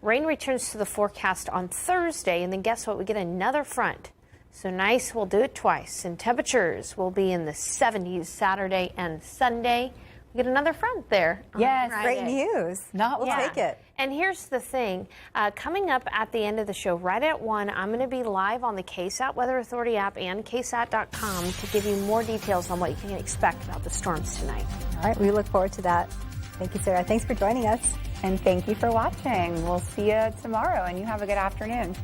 Rain returns to the forecast on Thursday, and then guess what? We get another front. So nice, we'll do it twice. And temperatures will be in the 70s Saturday and Sunday. We get another front there. Yes, great news. We'll take it. And here's the thing, coming up at the end of the show, right at 1, I'm going to be live on the KSAT Weather Authority app and ksat.com to give you more details on what you can expect about the storms tonight. All right, we look forward to that. Thank you, Sarah. Thanks for joining us. And thank you for watching. We'll see you tomorrow, and you have a good afternoon.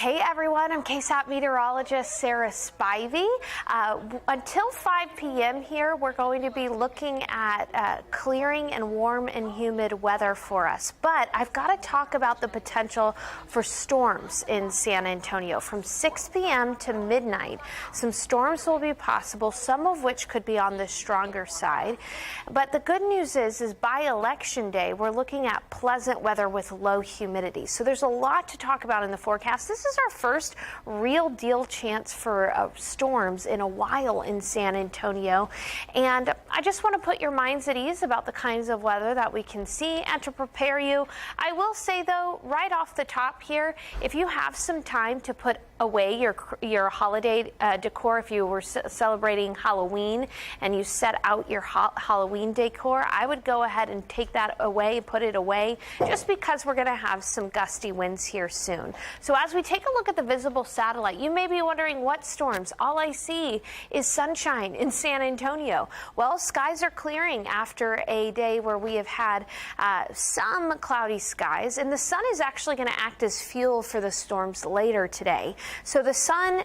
Hey everyone, I'm KSAT meteorologist Sarah Spivey. Until 5 p.m. here, we're going to be looking at clearing and warm and humid weather for us. But I've got to talk about the potential for storms in San Antonio from 6 p.m. to midnight. Some storms will be possible, some of which could be on the stronger side. But the good news is by election day, we're looking at pleasant weather with low humidity. So there's a lot to talk about in the forecast. This is our first real deal chance for storms in a while in San Antonio. And I just want to put your minds at ease about the kinds of weather that we can see and to prepare you. I will say, though, right off the top here, if you have some time to put away your holiday decor, if you were celebrating Halloween and you set out your Halloween decor, I would go ahead and take that away, put it away, just because we're going to have some gusty winds here soon. So as we take a look at the visible satellite, you may be wondering what storms. All I see is sunshine in San Antonio. Well, skies are clearing after a day where we have had some cloudy skies, and the sun is actually going to act as fuel for the storms later today. So the sun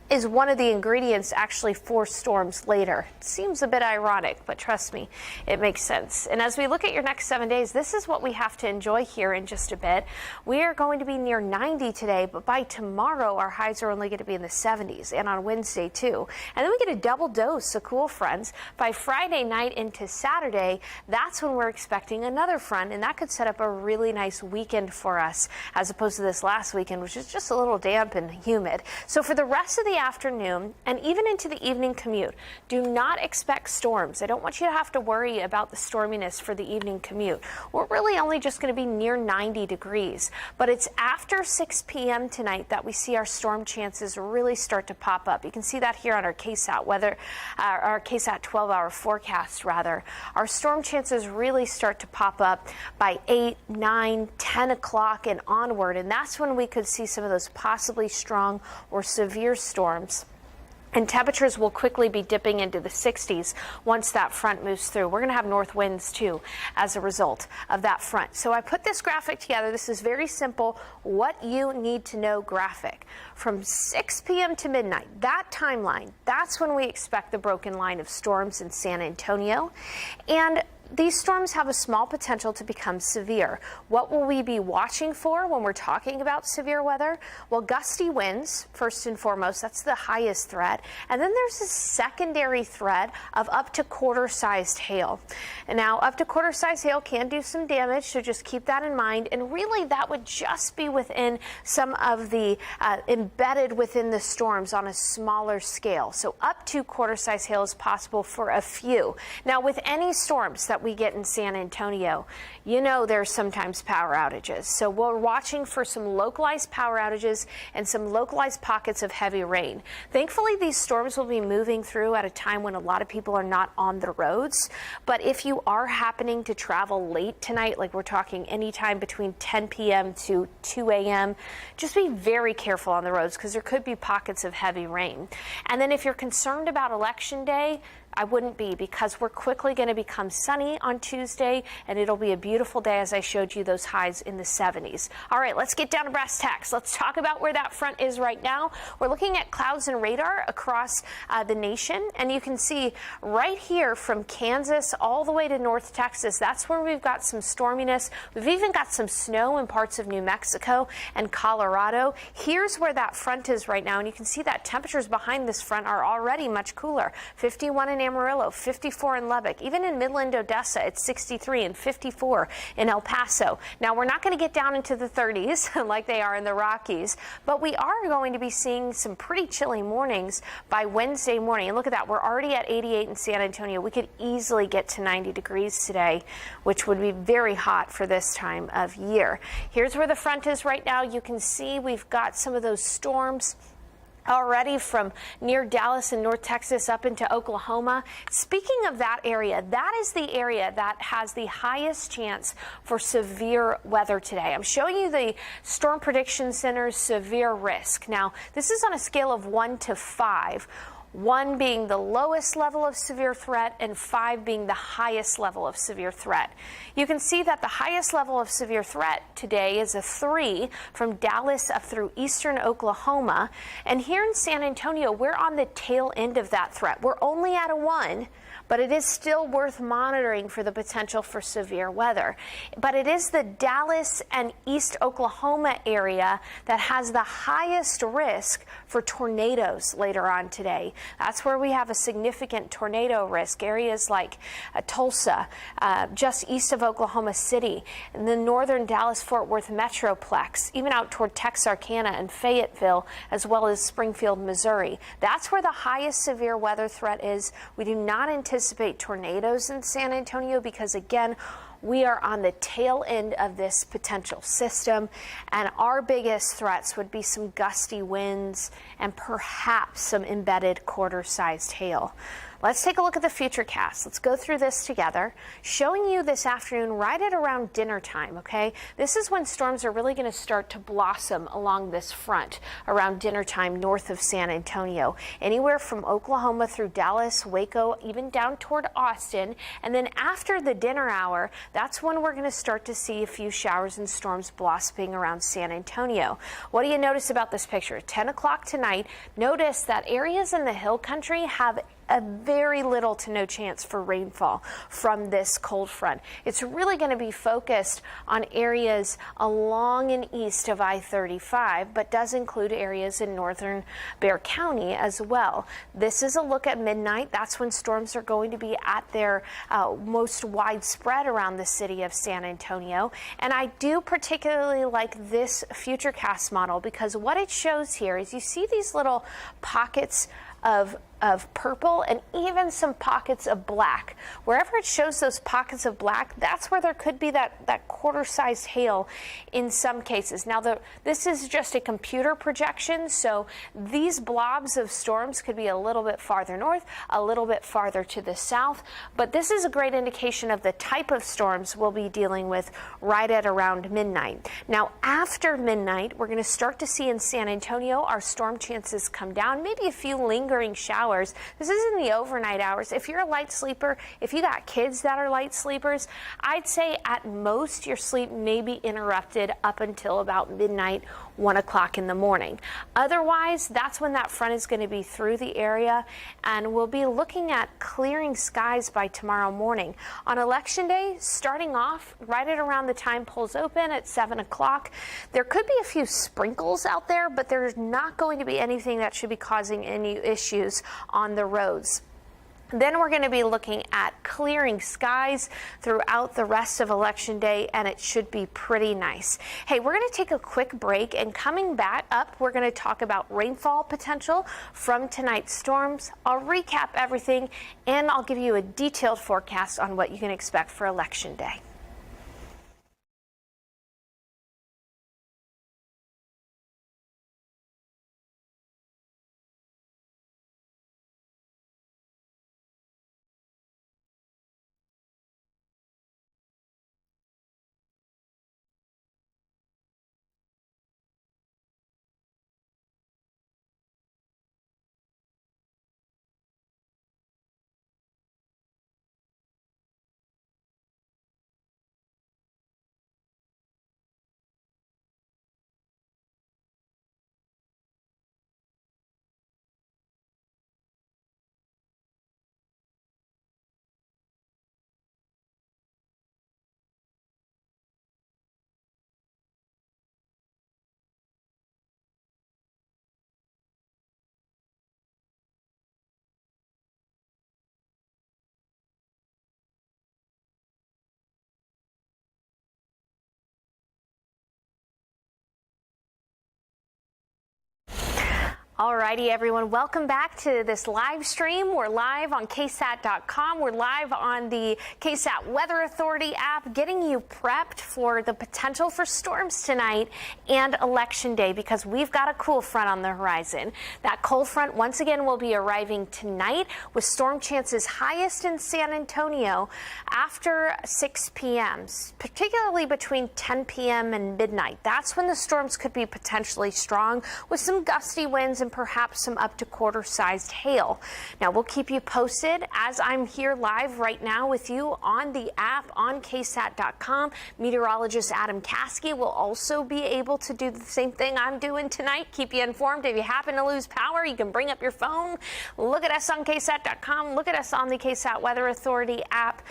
is one of the ingredients actually for storms later. It seems a bit ironic, but trust me, it makes sense. And as we look at your next 7 days, this is what we have to enjoy here in just a bit. We are going to be near 90 today, but by tomorrow, our highs are only going to be in the 70s, and on Wednesday too. And then we get a double dose of cool fronts. By Friday night into Saturday, that's when we're expecting another front, and that could set up a really nice weekend for us, as opposed to this last weekend, which is just a little damp and humid. So for the rest of the afternoon and even into the evening commute, do not expect storms. I don't want you to have to worry about the storminess for the evening commute. We're really only just going to be near 90 degrees, but it's after 6 p.m. tonight that we see our storm chances really start to pop up. You can see that here on our KSAT weather, our KSAT 12-hour forecast rather. Our storm chances really start to pop up by 8, 9, 10 o'clock and onward, and that's when we could see some of those possibly strong or severe storms. And temperatures will quickly be dipping into the 60s once that front moves through. We're going to have north winds, too, as a result of that front. So I put this graphic together. This is very simple, what you need to know graphic. From 6 p.m. to midnight, that timeline, that's when we expect the broken line of storms in San Antonio. And these storms have a small potential to become severe. What will we be watching for when we're talking about severe weather? Well, gusty winds, first and foremost, that's the highest threat. And then there's a secondary threat of up to quarter-sized hail. And now, up to quarter-sized hail can do some damage, so just keep that in mind. And really, that would just be within some of the embedded within the storms on a smaller scale. So up to quarter-sized hail is possible for a few. Now, with any storms that we get in San Antonio, you know there's sometimes power outages. So we're watching for some localized power outages and some localized pockets of heavy rain. Thankfully, these storms will be moving through at a time when a lot of people are not on the roads. But if you are happening to travel late tonight, like we're talking anytime between 10 p.m. to 2 a.m., just be very careful on the roads because there could be pockets of heavy rain. And then if you're concerned about Election Day, I wouldn't be, because we're quickly going to become sunny on Tuesday, and it'll be a beautiful day as I showed you those highs in the 70s. All right, let's get down to brass tacks. Let's talk about where that front is right now. We're looking at clouds and radar across the nation, and you can see right here from Kansas all the way to North Texas, that's where we've got some storminess. We've even got some snow in parts of New Mexico and Colorado. Here's where that front is right now, and you can see that temperatures behind this front are already much cooler. 51 in Amarillo, 54 in Lubbock, even in Midland, Odessa, it's 63 and 54 in El Paso. Now, we're not going to get down into the 30s like they are in the Rockies, but we are going to be seeing some pretty chilly mornings by Wednesday morning. And look at that, we're already at 88 in San Antonio. We could easily get to 90 degrees today, which would be very hot for this time of year. Here's where the front is right now. You can see we've got some of those storms already from near Dallas and North Texas up into Oklahoma. Speaking of that area, that is the area that has the highest chance for severe weather today. I'm showing you the Storm Prediction Center's severe risk. Now, this is on a scale of 1 to 5. 1 being the lowest level of severe threat and 5 being the highest level of severe threat. You can see that the highest level of severe threat today is a 3 from Dallas up through eastern Oklahoma. And here in San Antonio, we're on the tail end of that threat. We're only at a 1. But it is still worth monitoring for the potential for severe weather. But it is the Dallas and East Oklahoma area that has the highest risk for tornadoes later on today. That's where we have a significant tornado risk. Areas like Tulsa, just east of Oklahoma City, and the northern Dallas-Fort Worth Metroplex, even out toward Texarkana and Fayetteville, as well as Springfield, Missouri. That's where the highest severe weather threat is. We do not anticipate tornadoes in San Antonio because, again, we are on the tail end of this potential system, and our biggest threats would be some gusty winds and perhaps some embedded quarter-sized hail. Let's take a look at the Futurecast. Let's go through this together, showing you this afternoon right at around dinner time, okay? This is when storms are really going to start to blossom along this front around dinner time north of San Antonio. Anywhere from Oklahoma through Dallas, Waco, even down toward Austin. And then after the dinner hour, that's when we're going to start to see a few showers and storms blossoming around San Antonio. What do you notice about this picture? 10 o'clock tonight, notice that areas in the hill country have a very little to no chance for rainfall from this cold front. It's really going to be focused on areas along and east of I-35, but does include areas in northern Bexar County as well. This is a look at midnight. That's when storms are going to be at their most widespread around the city of San Antonio. And I do particularly like this Futurecast model because what it shows here is you see these little pockets of purple and even some pockets of black. Wherever it shows those pockets of black, that's where there could be that quarter-sized hail in some cases. Now, this is just a computer projection, so these blobs of storms could be a little bit farther north, a little bit farther to the south, but this is a great indication of the type of storms we'll be dealing with right at around midnight. Now, after midnight, we're going to start to see in San Antonio our storm chances come down, maybe a few lingering showers. This is in the overnight hours. If you're a light sleeper, if you got kids that are light sleepers, I'd say at most your sleep may be interrupted up until about midnight, 1 o'clock in the morning. Otherwise, that's when that front is going to be through the area, and we'll be looking at clearing skies by tomorrow morning. On Election Day, starting off right at around the time polls open at 7 o'clock, there could be a few sprinkles out there, but there's not going to be anything that should be causing any issues on the roads. Then we're going to be looking at clearing skies throughout the rest of Election Day, and it should be pretty nice. Hey, we're going to take a quick break, and coming back up, we're going to talk about rainfall potential from tonight's storms. I'll recap everything, and I'll give you a detailed forecast on what you can expect for Election Day. Alrighty, everyone, welcome back to this live stream. We're live on KSAT.com. We're live on the KSAT Weather Authority app, getting you prepped for the potential for storms tonight and Election Day because we've got a cool front on the horizon. That cold front once again will be arriving tonight with storm chances highest in San Antonio after 6 p.m., particularly between 10 p.m. and midnight. That's when the storms could be potentially strong with some gusty winds and and perhaps some up to quarter-sized hail. Now, we'll keep you posted as I'm here live right now with you on the app on ksat.com. Meteorologist Adam Caskey will also be able to do the same thing I'm doing tonight. Keep you informed. If you happen to lose power, you can bring up your phone, look at us on ksat.com, look at us on the KSAT Weather Authority app.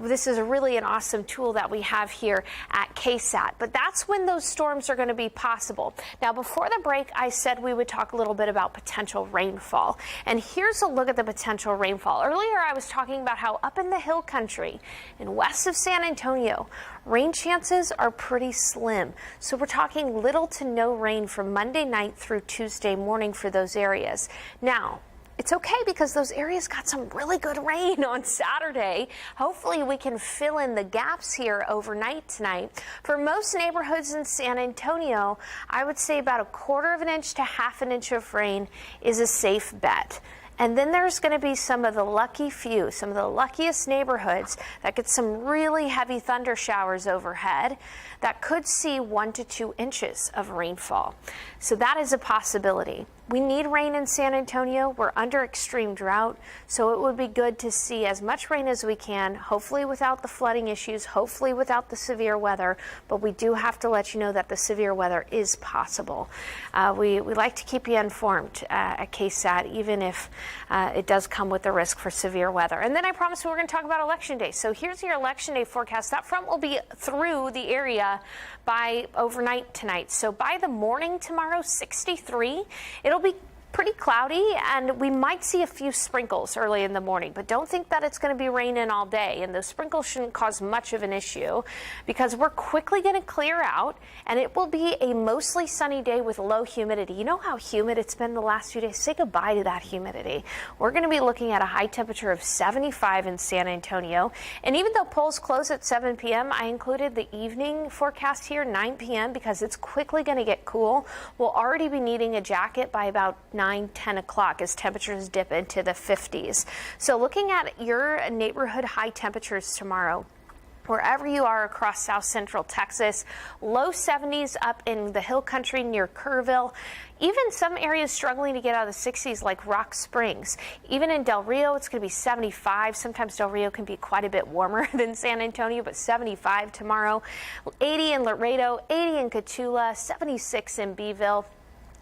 This is really an awesome tool that we have here at KSAT. But that's when those storms are going to be possible. Now, before the break, I said we would talk a little bit about potential rainfall. And here's a look at the potential rainfall. Earlier, I was talking about how up in the hill country and west of San Antonio, rain chances are pretty slim. So we're talking little to no rain from Monday night through Tuesday morning for those areas. Now, it's okay because those areas got some really good rain on Saturday. Hopefully we can fill in the gaps here overnight tonight. For most neighborhoods in San Antonio, I would say about 1/4 of an inch to 1/2 an inch of rain is a safe bet. And then there's going to be some of the lucky few, some of the luckiest neighborhoods that get some really heavy thunder showers overhead that could see 1 to 2 inches of rainfall. So that is a possibility. We need rain in San Antonio. We're under extreme drought, so it would be good to see as much rain as we can, hopefully without the flooding issues, hopefully without the severe weather, but we do have to let you know that the severe weather is possible. We like to keep you informed at KSAT, even if it does come with the risk for severe weather. And then I promised we were going to talk about Election Day. So here's your Election Day forecast. That front will be through the area by overnight tonight. So by the morning tomorrow, 63, it'll be pretty cloudy, and we might see a few sprinkles early in the morning, but don't think that it's going to be raining all day, and those sprinkles shouldn't cause much of an issue because we're quickly going to clear out, and it will be a mostly sunny day with low humidity. You know how humid it's been the last few days? Say goodbye to that humidity. We're going to be looking at a high temperature of 75 in San Antonio, and even though polls close at 7 p.m., I included the evening forecast here, 9 p.m., because it's quickly going to get cool. We'll already be needing a jacket by about 9-10 o'clock as temperatures dip into the 50s. So looking at your neighborhood high temperatures tomorrow, wherever you are across South Central Texas, low 70s up in the hill country near Kerrville. Even some areas struggling to get out of the 60s like Rock Springs. Even in Del Rio, it's going to be 75. Sometimes Del Rio can be quite a bit warmer than San Antonio, but 75 tomorrow. 80 in Laredo, 80 in Cotulla, 76 in Beeville.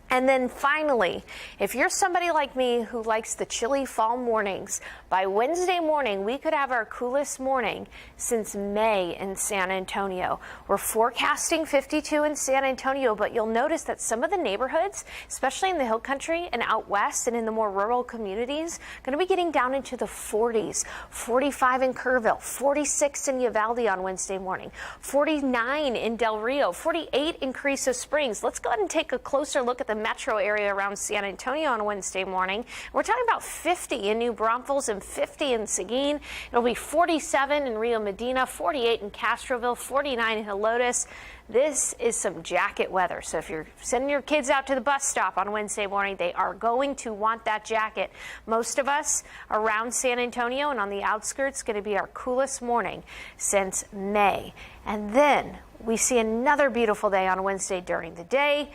And then finally, if you're somebody like me who likes the chilly fall mornings, by Wednesday morning, we could have our coolest morning since May in San Antonio. We're forecasting 52 in San Antonio, but you'll notice that some of the neighborhoods, especially in the hill country and out west and in the more rural communities, going to be getting down into the 40s. 45 in Kerrville, 46 in Uvalde on Wednesday morning, 49 in Del Rio, 48 in Carrizo Springs. Let's go ahead and take a closer look at the metro area around San Antonio on Wednesday morning. We're talking about 50 in New Braunfels and 50 in Seguin. It'll be 47 in Rio Medina, 48 in Castroville, 49 in Helotes. This is some jacket weather. So if you're sending your kids out to the bus stop on Wednesday morning, they are going to want that jacket. Most of us around San Antonio and on the outskirts going to be our coolest morning since May. And then we see another beautiful day on Wednesday during the day.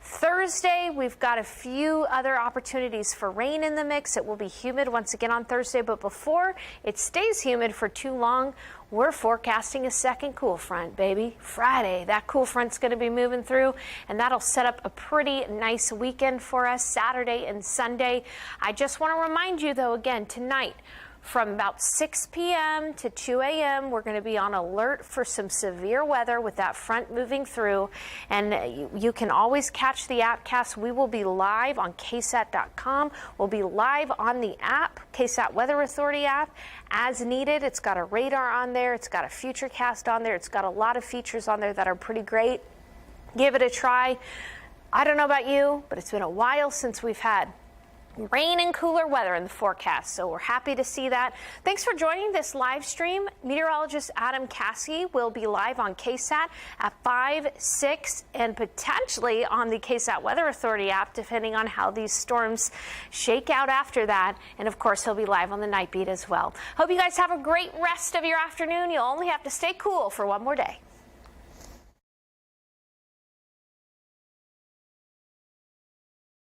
Thursday, we've got a few other opportunities for rain in the mix. It will be humid once again on Thursday, but before it stays humid for too long, we're forecasting a second cool front, baby. Friday, that cool front's going to be moving through, and that'll set up a pretty nice weekend for us, Saturday and Sunday. I just want to remind you, though, again, tonight, from about 6 p.m. to 2 a.m., we're going to be on alert for some severe weather with that front moving through. And you can always catch the appcast. We will be live on ksat.com. We'll be live on the app, KSAT Weather Authority app, as needed. It's got a radar on there. It's got a Futurecast on there. It's got a lot of features on there that are pretty great. Give it a try. I don't know about you, but it's been a while since we've had rain and cooler weather in the forecast, so we're happy to see that. Thanks for joining this live stream. Meteorologist Adam Caskey will be live on KSAT at 5, 6, and potentially on the KSAT Weather Authority app, depending on how these storms shake out after that. And of course, he'll be live on the Night Beat as well. Hope you guys have a great rest of your afternoon. You'll only have to stay cool for one more day.